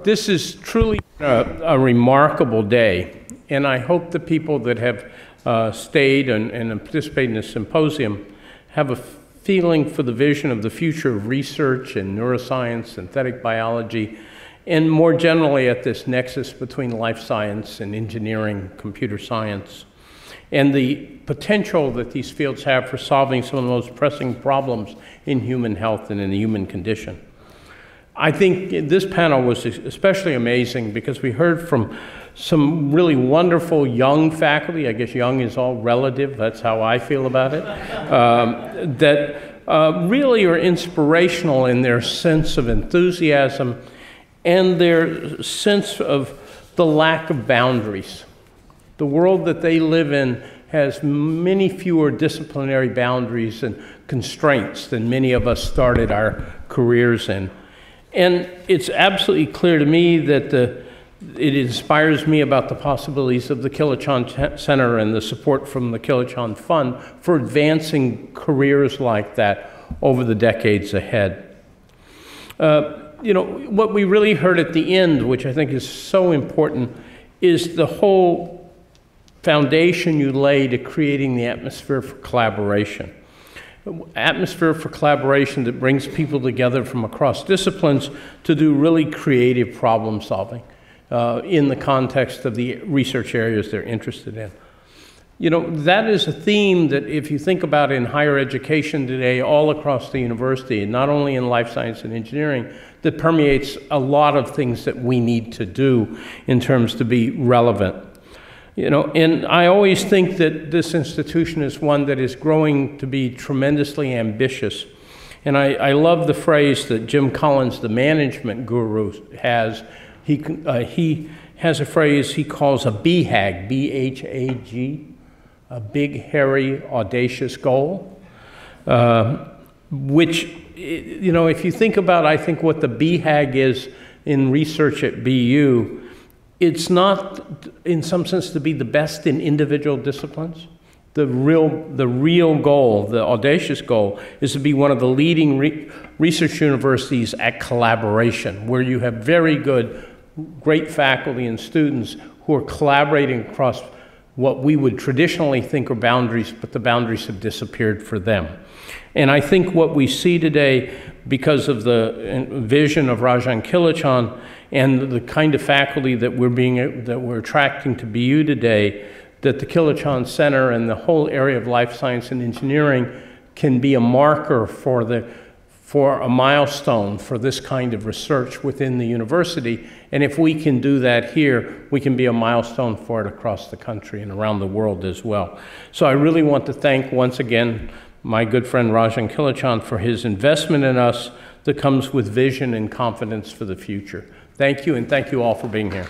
This is truly a remarkable day, and I hope the people that have stayed and participated in the symposium have a feeling for the vision of the future of research in neuroscience, synthetic biology, and more generally at this nexus between life science and engineering, computer science, and the potential that these fields have for solving some of the most pressing problems in human health and in the human condition. I think this panel was especially amazing because we heard from some really wonderful young faculty. I guess young is all relative, that's how I feel about it, that really are inspirational in their sense of enthusiasm and their sense of the lack of boundaries. The world that they live in has many fewer disciplinary boundaries and constraints than many of us started our careers in. And it's absolutely clear to me that it inspires me about the possibilities of the Kilachon Center and the support from the Kilachon Fund for advancing careers like that over the decades ahead. You know, what we really heard at the end, which I think is so important, is the whole foundation you lay to creating the atmosphere for collaboration. Atmosphere for collaboration that brings people together from across disciplines to do really creative problem solving in the context of the research areas they're interested in. You know, that is a theme that if you think about in higher education today, all across the university, not only in life science and engineering, that permeates a lot of things that we need to do in terms to be relevant. You know, and I always think that this institution is one that is growing to be tremendously ambitious. And I love the phrase that Jim Collins, the management guru, has. He has a phrase he calls a BHAG, B-H-A-G, a big, hairy, audacious goal, which, you know, if you think about, I think, what the BHAG is in research at BU, it's not, in some sense, to be the best in individual disciplines. The real goal, the audacious goal, is to be one of the leading research universities at collaboration, where you have very good, great faculty and students who are collaborating across what we would traditionally think are boundaries, but the boundaries have disappeared for them. And I think what we see today, because of the vision of Rajan Kilachon and the kind of faculty that we're attracting to BU today, that the Kilachon Center and the whole area of life science and engineering can be a marker for a milestone for this kind of research within the university. And if we can do that here, we can be a milestone for it across the country and around the world as well. So I really want to thank once again my good friend Rajan Kilachon for his investment in us that comes with vision and confidence for the future. Thank you, and thank you all for being here.